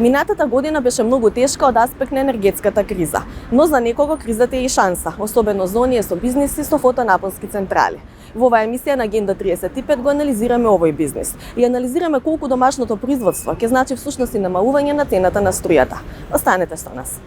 Минатата година беше многу тешка од аспект на енергетската криза, но за некого кризата е и шанса, особено за оние со бизниси со фотонапонски централи. Во оваа емисија на Агенда 35 го анализираме овој бизнис и анализираме колку домашното производство ќе значи всушност и намалување на цената на струјата. Останете со нас.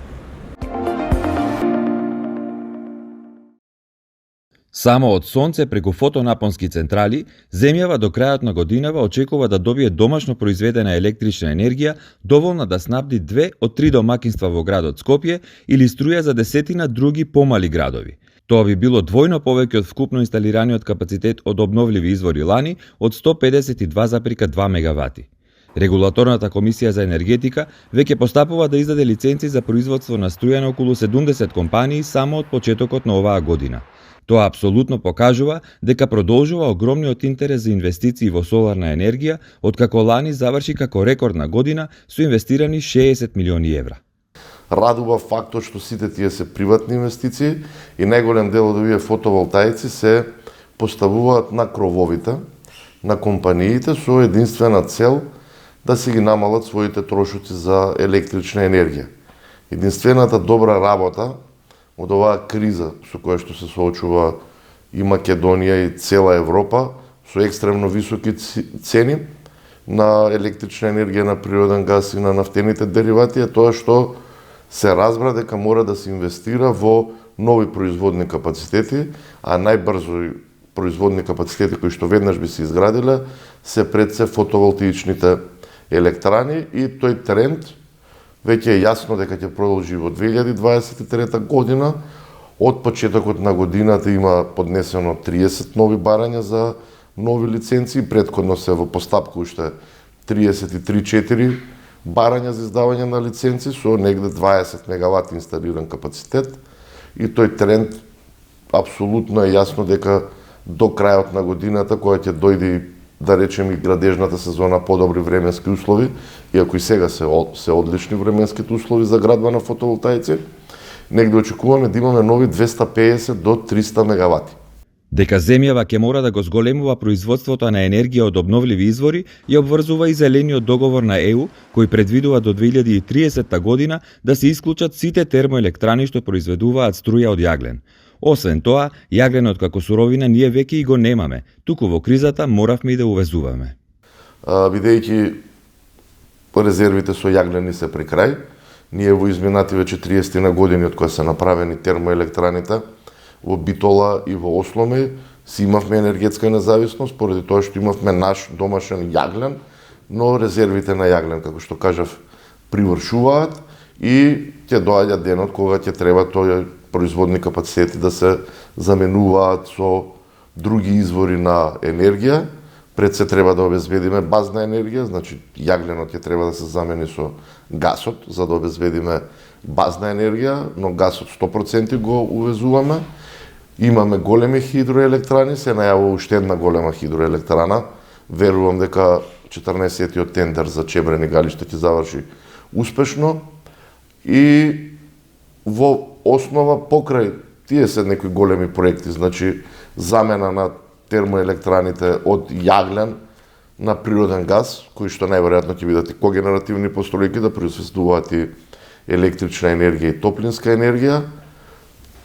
Само од сонце преку фотонапонски централи, земјава до крајот на годинава очекува да добие домашно произведена електрична енергија доволна да снабди 2 од 3 домакинства во градот Скопје или струја за десетина други помали градови. Тоа би било двојно повеќе од вкупно инсталираниот капацитет од обновливи извори лани од 152,2 мегавати. Регулаторната комисија за енергетика веќе постапува да издаде лиценци за производство на струја на околу 70 компании само од почетокот на оваа година. Тоа апсолутно покажува дека продолжува огромниот интерес за инвестиции во соларна енергија, откако лани заврши како рекордна година со инвестирани 60 милиони евра. Радува фактот што сите тие се приватни инвестиции и најголем дел од овие фотоволтаици се поставуваат на крововите на компаниите со единствена цел да си ги намалат своите трошоци за електрична енергија. Единствената добра работа од оваа криза со која што се соочува и Македонија и цела Европа со екстремно високи цени на електрична енергија, на природен газ и на нафтените деривати е тоа што се разбра дека мора да се инвестира во нови производни капацитети, а најбрзо производни капацитети кои што веднаш би се изградиле се пред се фотоволтаичните електрани и тој тренд веќе е јасно дека ќе продолжи во 2023 година. Од почетокот на годината има поднесено 30 нови барања за нови лиценци, претходно се во постапка уште 33-4 барања за издавање на лиценци со негде 20 мегавати инсталиран капацитет и тој тренд апсолутно е јасно дека до крајот на годината, која ќе дојде да речем и градежната сезона, подобри временски услови, иако и сега се одлични временските услови за градба на фотоволтаици, негде очекуваме да имаме нови 250 до 300 мегавати. Дека земјава ќе мора да го зголемува производството на енергија од обновливи извори ја обврзува и зелениот договор на ЕУ, кој предвидува до 2030 година да се исклучат сите термоелектрани што произведуваат струја од јаглен. Освен тоа, јагленот како суровина ние веќе и го немаме, туку во кризата моравме и да увезуваме. Бидејќи резервите со јаглени се при крај, ние во изминати веќе 30 на години од кои се направени термоелектраните во Битола и во Осломе, си имавме енергетска независност, поради тоа што имавме наш домашен јаглен, но резервите на јаглен, како што кажав, привршуваат и ќе доаѓа денот кога ќе треба тој производни капацитети да се заменуваат со други извори на енергија. Пред се треба да обезбедиме базна енергија, значи јагленот ќе треба да се замени со гасот, за да обезбедиме базна енергија, но гасот 100% го увезуваме. Имаме големи хидроелектрани, се најавува уште една голема хидроелектрана. Верувам дека 14-тиот тендер за Чебрен и Галиште ќе заврши успешно и во основа покрај тие се некои големи проекти, значи замена на термоелектраните од јаглен на природен газ, кои што најверојатно ќе бидат и когенеративни постројки да произведуваат и електрична енергија и топлинска енергија.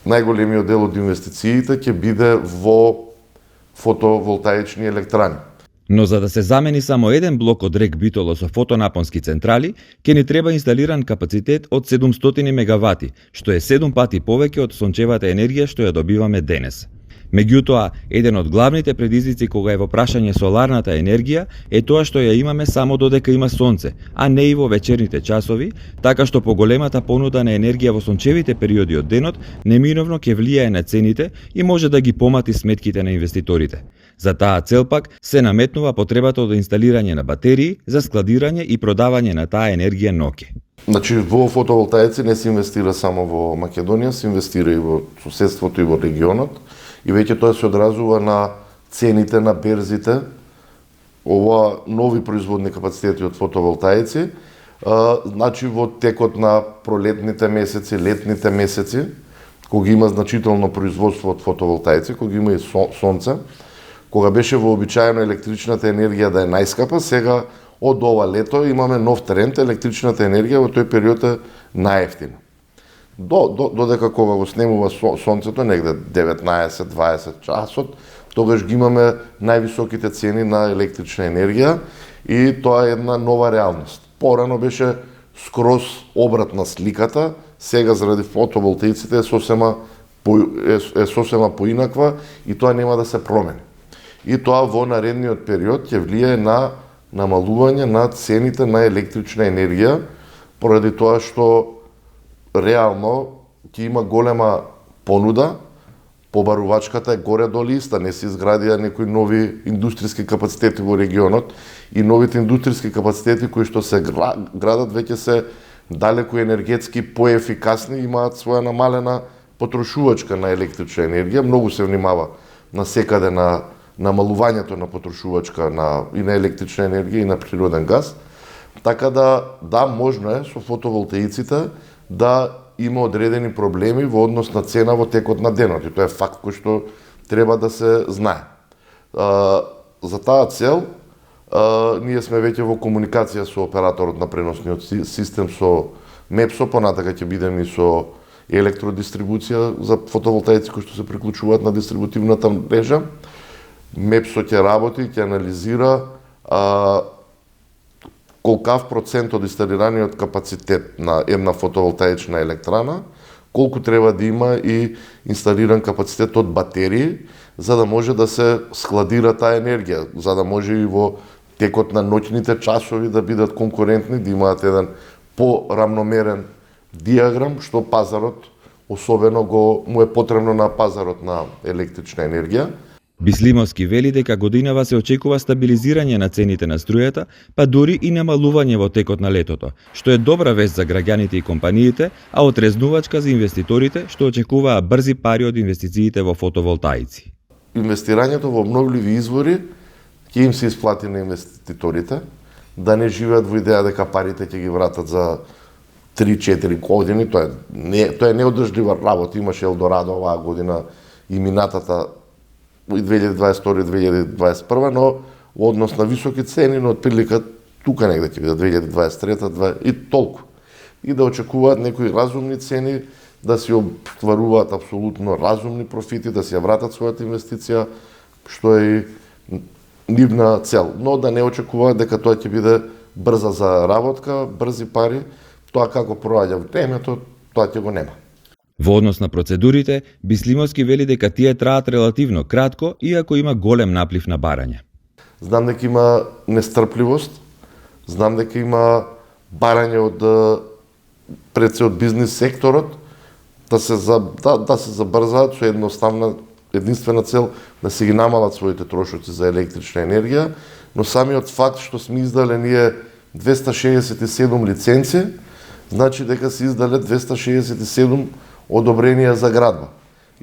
Најголемиот дел од инвестициите ќе биде во фотоволтаични електрани. Но за да се замени само еден блок од РЕК Битола со фотонапонски централи, ќе ни треба инсталиран капацитет од 700 мегавати, што е 7 пати повеќе од сончевата енергија што ја добиваме денес. Меѓутоа, еден од главните предизвици кога е во прашање соларната енергија е тоа што ја имаме само додека има сонце, а не и во вечерните часови, така што поголемата понуда на енергија во сончевите периоди од денот неминовно ќе влијае на цените и може да ги помати сметките на инвеститорите. За таа цел пак се наметнува потребата од инсталирање на батерии за складирање и продавање на таа енергија ноќе. Значи, во фотоволтаици не се инвестира само во Македонија, се инвестира и во соседството и во регионот. И веќе тоа се одразува на цените на берзите. Ова нови производни капацитети од фотоволтаици, значи во текот на пролетните месеци, летните месеци, кога има значително производство од фотоволтаици, кога има и сонце, кога беше вообичаено електричната енергија да е најскапа, сега Од ова лето имаме нов тренд, електричната енергија во тој период е најевтина. Додека кога го снемува сонцето, негде 19-20 часот, тогаш ги имаме највисоките цени на електрична енергија и тоа е една нова реалност. Порано беше скроз обратна сликата, сега заради фотоволтаиците е сосема поинаква и тоа нема да се промени. И тоа во наредниот период ќе влијае на намалување на цените на електрична енергија, поради тоа што реално ќе има голема понуда, побарувачката е горе-долу иста, не се изградија некои нови индустријски капацитети во регионот и новите индустријски капацитети кои што се градат веќе се далеку енергетски поефикасни, имаат своја намалена потрошувачка на електрична енергија, многу се внимава на секаде на намалувањето на потрошувачка и на електрична енергија и на природен газ. Така да, можно е со фотоволтаиците да има одредени проблеми во однос на цена во текот на денот и тоа е факт кој што треба да се знае. За таа цел ние сме веќе во комуникација со операторот на преносниот систем, со МЕПСО, понатака ќе бидеме и со електродистрибуција за фотоволтаици кои што се приклучуваат на дистрибутивната мрежа. МЕПСО ќе работи, ќе анализира колкав процент од инсталираниот капацитет на една фотоволтаична електрана, колку треба да има и инсталиран капацитет од батерии, за да може да се складира таа енергија, за да може и во текот на ноќните часови да бидат конкурентни, да имаат еден порамномерен диаграм, што пазарот особено му е потребно на пазарот на електрична енергија. Бислимовски вели дека годинава се очекува стабилизирање на цените на струјата, па дури и намалување во текот на летото, што е добра вест за граѓаните и компаниите, а отрезнувачка за инвеститорите, што очекуваа брзи пари од инвестициите во фотоволтаици. Инвестирањето во обновливи извори ќе им се исплати на инвеститорите, да не живеат во идеја дека парите ќе ги вратат за 3-4 години, тоа е неодржлива работа, имаше Елдорадо оваа година и минатата 2022-2021, но во однос на високи цени, но отприлика тука негде ќе биде 2023 и толку. И да очекуваат некои разумни цени, да си остваруваат апсолутно разумни профити, да си ја вратат својата инвестиција, што е и нивна цел. Но да не очекуваат дека тоа ќе биде брза заработка, брзи пари, тоа како проаѓа времето, тоа ќе го нема. Во однос на процедурите, Бислимовски вели дека тие траат релативно кратко, иако има голем наплив на барање. Знам дека има нестрпливост, знам дека има барање од бизнис секторот, да се забрзаат со единствена цел да се ги намалат своите трошоци за електрична енергија, но самиот факт што сме издале ние 267 лиценци, значи дека се издале 267 одобренија за градба.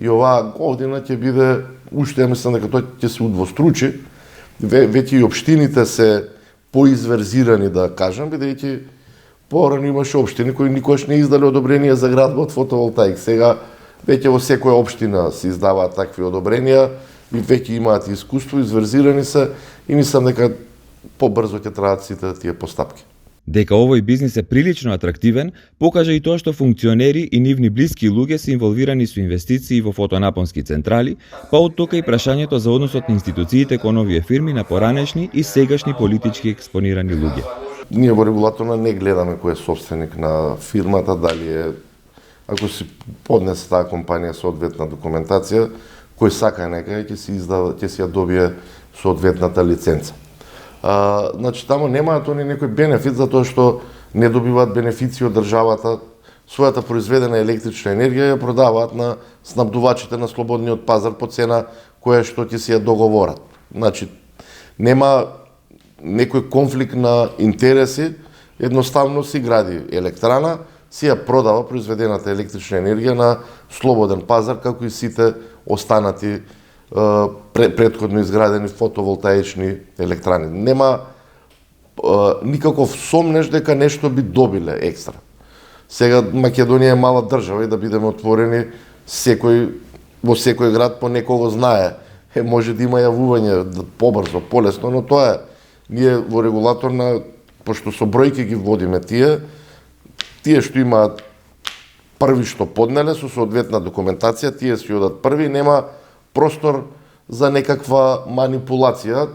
И оваа година ќе биде, уште ја мислам дека тоа ќе се удвостручи, веќе и општините се поизверзирани, да кажам, бидејќи порано имаше општини кои никогаш не издале одобренија за градба од фотоволтаик. Сега веќе во секоја општина се издаваат такви одобренија и веќе имаат искуство, изверзирани се и мислам дека побрзо ќе траат сите тие постапки. Дека овој бизнис е прилично атрактивен, покажа и тоа што функционери и нивни блиски луѓе се инволвирани со инвестиции во фотонапонски централи, па од тука и прашањето за односот на институциите кон овие фирми на поранешни и сегашни политички експонирани луѓе. Ние во регулаторна не гледаме кој е собственик на фирмата, дали е, ако си поднесе таа компанија соодветна документација, кој сака нека ќе си ја добие соодветната лиценца. Значи, тамо немаат они некој бенефит затоа што не добиваат бенефици од државата, својата произведена електрична енергија ја продаваат на снабдувачите на слободниот пазар по цена која што ќе си ја договорат. Значи, нема некој конфликт на интереси, едноставно си гради електрана, си ја продава произведената електрична енергија на слободен пазар, како и сите останати предходно изградени фотоволтаични електрани. Нема никаков сомнеш дека нешто би добиле екстра. Сега Македонија е мала држава и да бидеме отворени, во секој град по некого знае. Може да има јавување побрзо, полесно, но тоа е. Ние во регулаторна пошто со бројки ги водиме тие што имаат први што поднеле со соодветна документација, тие си одат први, нема простор за некаква манипулација.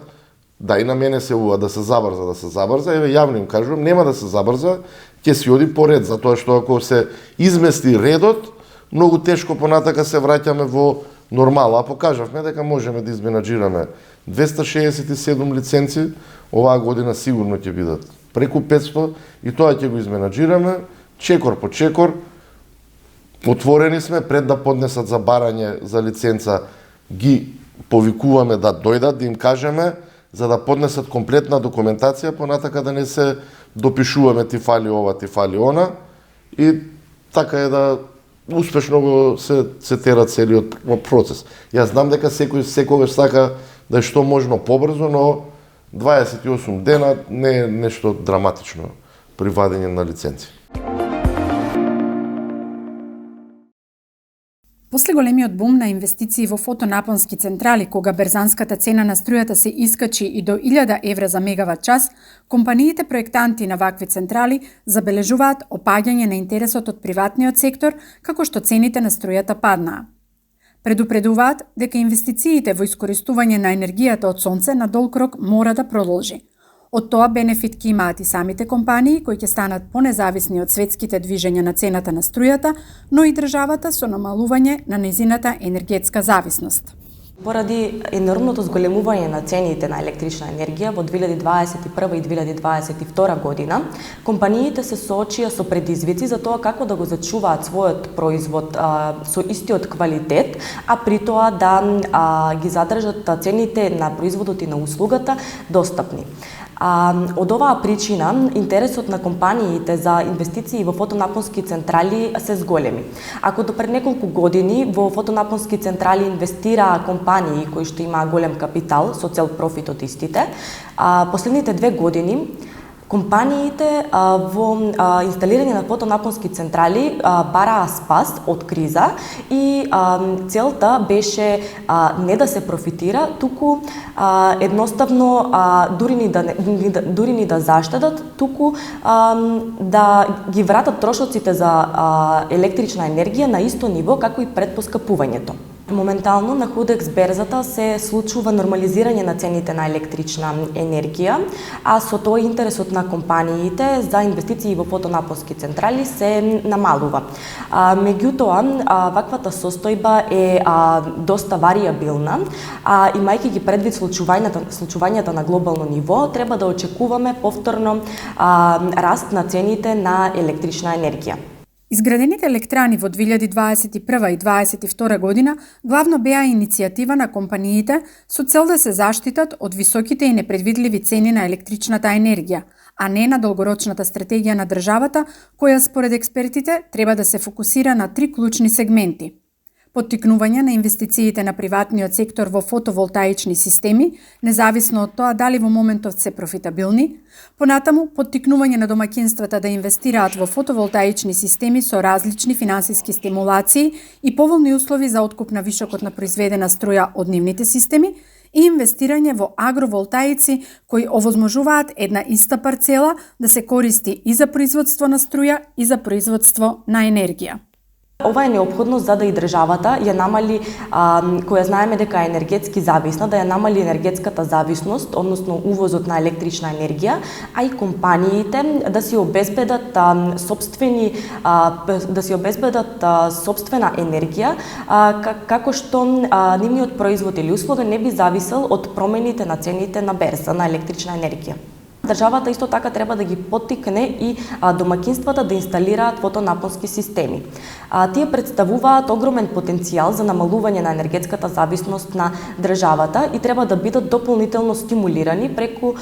Да, и на мене се ува да се забрза, еве јавно им кажувам, нема да се забрза, ќе си оди по ред, затоа што ако се измести редот, многу тешко понатака се враќаме во нормала. А покажавме дека можеме да изменаџираме 267 лиценци, оваа година сигурно ќе бидат преку 500 и тоа ќе го изменаџираме чекор по чекор. Отворени сме, пред да поднесат за барање за лиценца, ги повикуваме да дојдат, да им кажеме, за да поднесат комплетна документација, понатака да не се допишуваме ти фали ова, ти фали она, и така е да успешно го се тера целиот процес. Јас знам дека секој секогаш сака да е што можно побрзо, но 28 дена не е нешто драматично при вадење на лиценци. После големиот бум на инвестиции во фотонапонски централи, кога берзанската цена на струјата се искачи и до 1000 евра за мегават час, компаниите проектанти на вакви централи забележуваат опаѓање на интересот од приватниот сектор, како што цените на струјата паднаа. Предупредуваат дека инвестициите во искористување на енергијата од сонце на долг рок мора да продолжи. Од тоа бенефит ќе имаат и самите компании, кои ќе станат понезависни од светските движења на цената на струјата, но и државата со намалување на незината енергетска зависност. Поради енормното зголемување на цените на електрична енергија во 2021 и 2022 година, компаниите се соочија со предизвици за тоа како да го зачуваат својот производ со истиот квалитет, а при тоа да ги задржат цените на производот и на услугата достапни. Од оваа причина, интересот на компаниите за инвестиции во фотонапонски централи се зголеми. Ако до пред неколку години во фотонапонски централи инвестираа компании кои што имаа голем капитал со цел профит од истите, последните 2 години компаниите во инсталирање на фотонапонски централи бараа спас од криза и целта беше не да се профитира, туку едноставно дури ни да заштедат, туку да ги вратат трошоците за електрична енергија на исто ниво како и пред поскапувањето. Моментално на Худекс берзата се случува нормализирање на цените на електрична енергија, а со тоа интересот на компаниите за инвестиции во фотонапонски централи се намалува. Меѓутоа, ваквата состојба е доста варијабилна, имајќи ги предвид случувањата на глобално ниво, треба да очекуваме повторно раст на цените на електрична енергија. Изградените електрани во 2021 и 2022 година главно беа иницијатива на компаниите со цел да се заштитат од високите и непредвидливи цени на електричната енергија, а не на долгорочната стратегија на државата, која според експертите треба да се фокусира на 3 клучни сегменти: поттикнување на инвестициите на приватниот сектор во фотоволтаични системи, независно од тоа дали во моментов се профитабилни, понатаму поттикнување на домаќинствата да инвестираат во фотоволтаични системи со различни финансиски стимулации и поволни услови за откуп на вишокот на произведена струја од нивните системи, и инвестирање во агроволтаици кои овозможуваат една иста парцела да се користи и за производство на струја и за производство на енергија. Ова е неопходно за да и државата ја намали, која знаеме дека е енергетски зависна, да ја намали енергетската зависност, односно увозот на електрична енергија, а и компаниите да си обезбедат сопствена енергија, како што нивниот производ или услуга не би зависел од промените на цените на берза на електрична енергија. Државата исто така треба да ги поттикне и домаќинствата да инсталираат фотонапонски системи. Тие представуваат огромен потенцијал за намалување на енергетската зависност на државата и треба да бидат дополнително стимулирани преку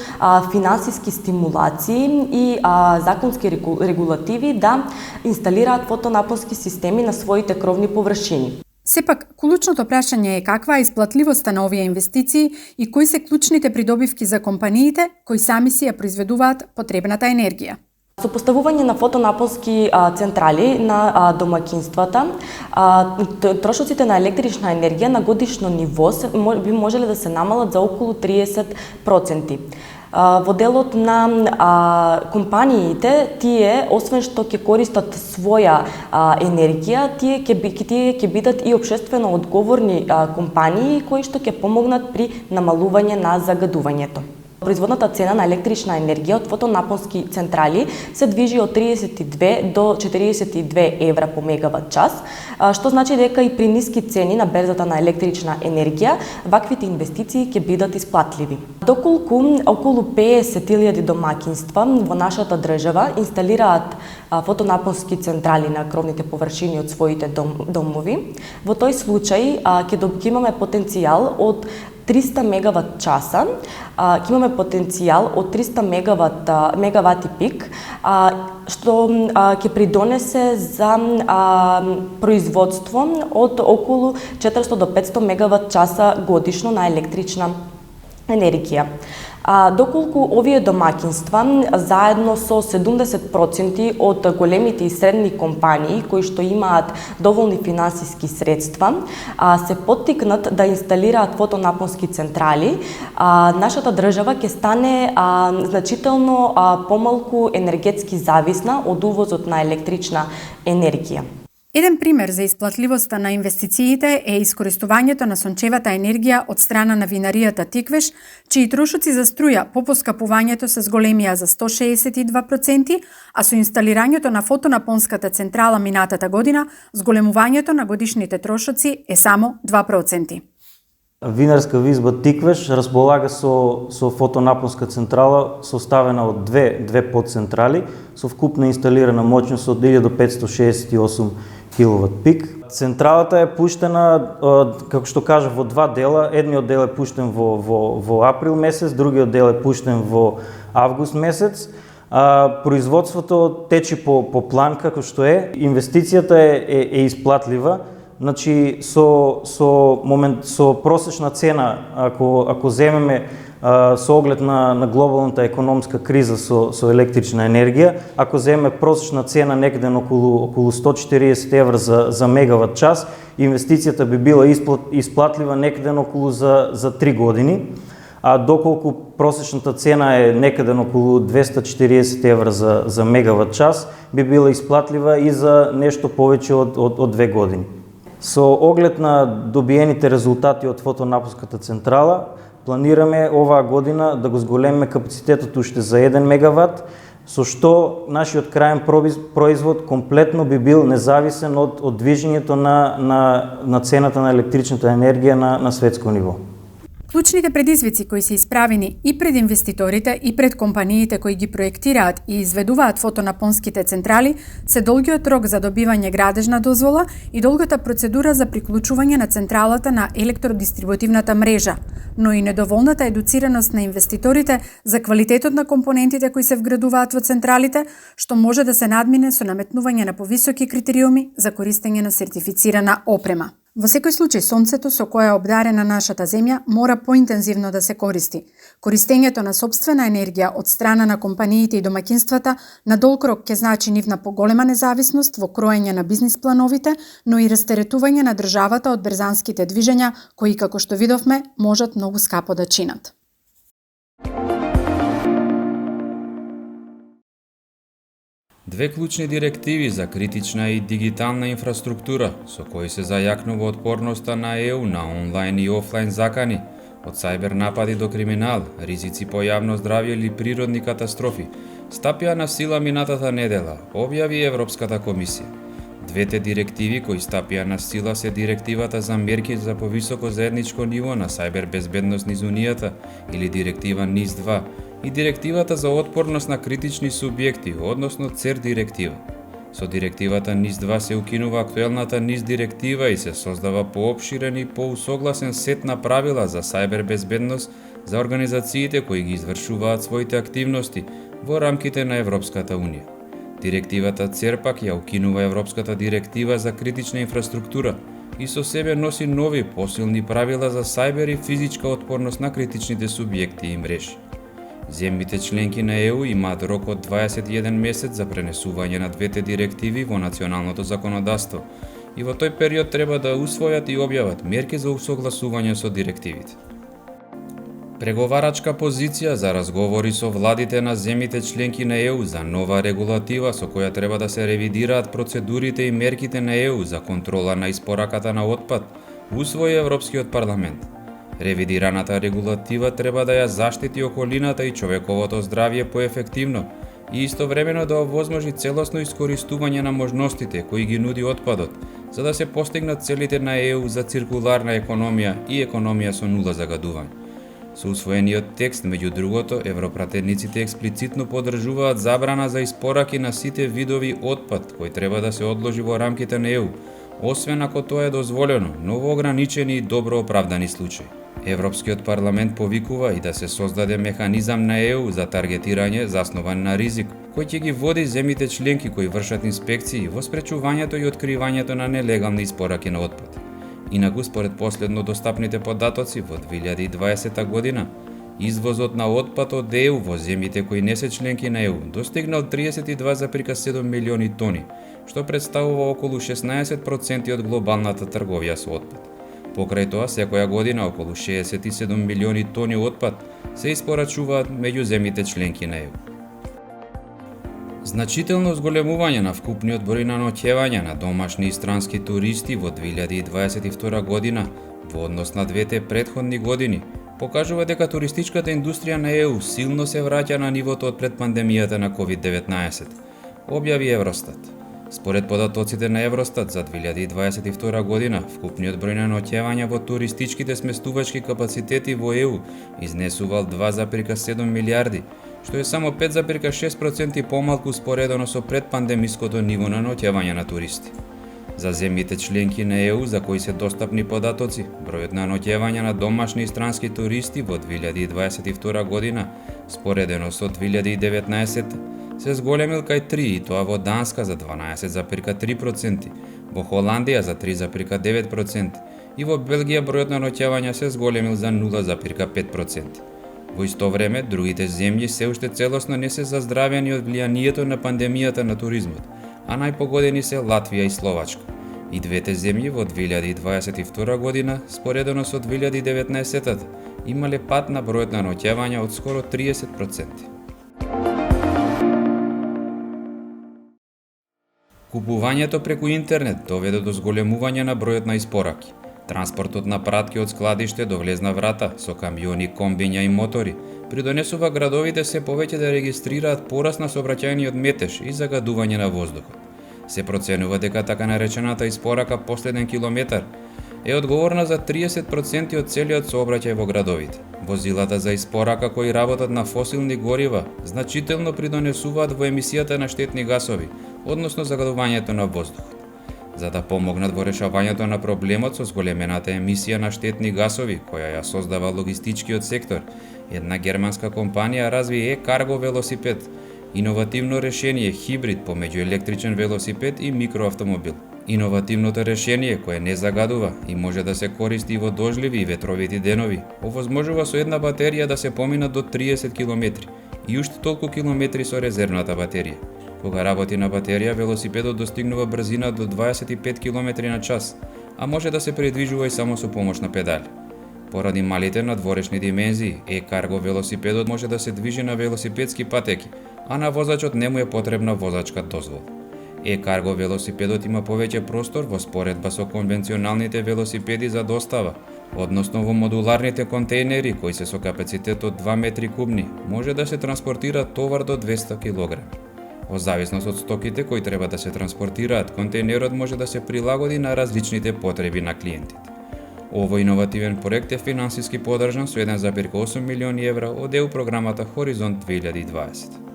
финансиски стимулации и законски регулативи да инсталираат фотонапонски системи на своите кровни површини. Сепак, клучното прашање е каква е исплатливоста на овие инвестиции и кои се клучните придобивки за компаниите кои сами си ја произведуваат потребната енергија. Со поставување на фотонапонски централи на домаќинствата, трошоците на електрична енергија на годишно ниво би можеле да се намалат за околу 30%. Во делот на компаниите, тие, освен што ќе користат своја енергија, тие ќе бидат и општествено одговорни компании кои што ќе помогнат при намалување на загадувањето. Производната цена на електрична енергија од фотонапонски централи се движи од 32 до 42 евра по мегават час, што значи дека и при ниски цени на берзата на електрична енергија, ваквите инвестиции ќе бидат исплатливи. Доколку околу 50.000 домаќинства во нашата држава инсталираат фотонапонски централи на кровните површини од своите домови, во тој случај ќе имаме потенцијал од 300 мегават часа, ќе имаме потенцијал од 300 мегавати пик, што ќе придонесе за производство од околу 400 до 500 мегават часа годишно на електрична енергија. Доколку овие домаќинства заедно со 70% од големите и средни компании кои што имаат доволни финансиски средства се поттикнат да инсталираат фотонапонски централи, нашата држава ќе стане значително помалку енергетски зависна од увозот на електрична енергија. Еден пример за исплатливоста на инвестициите е искористувањето на сончевата енергија од страна на винаријата Тиквеш, чии трошоци за струја по поскапувањето се зголемија за 162%, а со инсталирањето на фотонапонската централа минатата година, зголемувањето на годишните трошоци е само 2%. Винарска визба Тиквеш располага со фотонапонска централа составена од две подцентрали со вкупна инсталирана моќност од 1568 киловат пик. Централата е пуштена, како што кажа, во два дела. Едниот дел е пуштен во април месец, другиот дел е пуштен во август месец. Производството тече по план како што е. Инвестицијата е исплатлива. Значи со просечна цена, ако земеме со оглед на глобалната економска криза со електрична енергија, ако земеме просечна цена некаде околу 140 евра за мегават час, инвестицијата би била исплатлива некаде околу за 3 години. А доколку просечната цена е некаде околу 240 евра за мегават час, би била исплатлива и за нешто повеќе од 2 години. Со оглед на добиените резултати од фотонапонската централа, планираме оваа година да го зголемиме капацитетот уште за 1 мегават, со што нашиот крајен производ комплетно би бил независен од движењето на цената на електричната енергија на светско ниво. Клучните предизвици кои се исправени и пред инвеститорите и пред компаниите кои ги проектираат и изведуваат фотонапонските централи се долгиот рок за добивање градежна дозвола и долгата процедура за приклучување на централата на електродистрибутивната мрежа, но и недоволната едуцираност на инвеститорите за квалитетот на компонентите кои се вградуваат во централите, што може да се надмине со наметнување на повисоки критериуми за користење на сертифицирана опрема. Во секој случај, сонцето со кое е обдарена нашата земја мора поинтензивно да се користи. Користењето на сопствена енергија од страна на компаниите и домаќинствата на долг рок ќе значи нивна поголема независност во кроење на бизнис плановите, но и растеретување на државата од берзанските движења, кои, како што видовме, можат многу скапо да чинат. Две клучни директиви за критична и дигитална инфраструктура, со кои се зајакнува отпорноста на ЕУ на онлайн и офлайн закани, од сајбер напади до криминал, ризици по јавно здравје или природни катастрофи, стапија на сила минатата недела, објави Европската комисија. Двете директиви кои стапија на сила се директивата за мерки за повисоко заедничко ниво на сајбер безбедност низ Унијата или директива НИС-2 и директивата за отпорност на критични субјекти, односно ЦЕР директива. Со директивата НИС-2 се укинува актуелната НИС директива и се создава поопширен и поусогласен сет на правила за сајбер безбедност за организациите кои ги извршуваат своите активности во рамките на Европската Унија. Директивата ЦЕР пак ја укинува Европската директива за критична инфраструктура и со себе носи нови посилни правила за сајбер и физичка отпорност на критичните субјекти и мрежи. Земјите членки на ЕУ имаат рок од 21 месец за пренесување на двете директиви во националното законодавство и во тој период треба да усвојат и објават мерки за усогласување со директивите. Преговарачка позиција за разговори со владите на земјите членки на ЕУ за нова регулатива со која треба да се ревидираат процедурите и мерките на ЕУ за контрола на испораката на отпад, усвои Европскиот парламент. Ревидираната регулатива треба да ја заштити околината и човековото здравје поефективно и истовремено да овозможи целосно искористување на можностите кои ги нуди отпадот, за да се постигнат целите на ЕУ за циркуларна економија и економија со нула загадување. Со усвоениот текст, меѓу другото, европратениците експлицитно поддржуваат забрана за испораки на сите видови отпад кој треба да се одложи во рамките на ЕУ, освен ако тоа е дозволено, но во ограничени и добро оправдани случаи. Европскиот парламент повикува и да се создаде механизам на ЕУ за таргетирање заснован на ризик, кој ќе ги води земјите членки кои вршат инспекции во спречувањето и откривањето на нелегални испораки на отпад. Инаку, според последно достапните податоци, во 2020 година, извозот на отпад од ЕУ во земјите кои не се членки на ЕУ достигнал 32,7 милиони тони, што представува околу 16% од глобалната трговија со отпад. Покрај тоа, секоја година околу 67 милиони тони отпад се испорачуваат меѓу земјите членки на ЕУ. Значително зголемување на вкупниот број на ноќевања на домашни и странски туристи во 2022 година во однос на двете претходни години покажува дека туристичката индустрија на ЕУ силно се враќа на нивото од пред пандемијата на COVID-19, објави Евростат. Според податоците на Евростат за 2022 година, вкупниот број на ноќевања во туристичките сместувачки капацитети во ЕУ изнесувал 2,7 милиарди, што е само 5,6% помалку споредено со предпандемиското ниво на ноќевање на туристи. За земјите членки на ЕУ за кои се достапни податоци, бројот на ноќевања на домашни и странски туристи во 2022 година, споредено со 2019, се зголемил кај 3, и тоа во Данска за 12,3%, во Холандија за 3,9% и во Белгија бројот на ноќевања се зголемил за 0,5%. Во исто време, другите земји се уште целосно не се заздравени од влијанието на пандемијата на туризмот, а најпогодени се Латвија и Словачка. И двете земји во 2022 година, споредено со 2019, имале пад на бројот на ноќевања од скоро 30%. Купувањето преку интернет доведе до зголемување на бројот на испораки. Транспортот на пратки од складиште до влезна врата со камиони, комбиња и мотори придонесува градовите се повеќе да регистрираат пораст на сообраќајниот метеж и загадување на воздухот. Се проценува дека така наречената испорака последен километар е одговорна за 30% од целиот сообраќај во градовите. Возилата за испорака кои работат на фосилни горива значително придонесуваат во емисијата на штетни гасови, односно загадувањето на воздухот. За да помогнат во решавањето на проблемот со зголемената емисија на штетни гасови која ја создава логистичкиот сектор, една германска компанија разви e-карго велосипед, иновативно решение хибрид помеѓу електричен велосипед и микроавтомобил. Иновативното решение кое не загадува и може да се користи во дожливи и ветровити денови, овозможува со една батерија да се поминат до 30 км и уште толку километри со резервната батерија. Кога работи на батерија, велосипедот достигнува брзина до 25 км на час, а може да се предвижува и само со помош на педали. Поради малите надворешни димензии, e-карго велосипедот може да се движи на велосипедски патеки, а на возачот не му е потребна возачка дозвола. E-карго велосипедот има повеќе простор во споредба со конвенционалните велосипеди за достава, односно во модуларните контејнери кои се со капацитет од 2 метри кубни, може да се транспортира товар до 200 кг. Во зависност од стоките кои треба да се транспортираат, контејнерот може да се прилагоди на различните потреби на клиентите. Овој иновативен проект е финансиски поддржан со 1,8 милиони евра од ЕУ програмата Хоризонт 2020.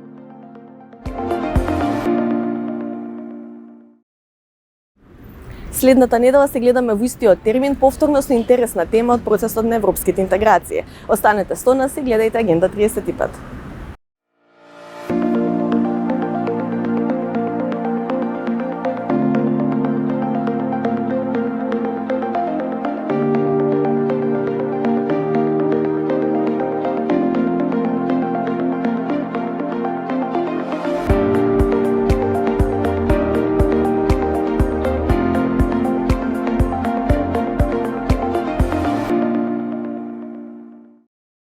Следната недела се гледаме во истиот термин повторно со интересна тема од процесот на европските интеграции. Останете со нас и гледајте Агенда 35.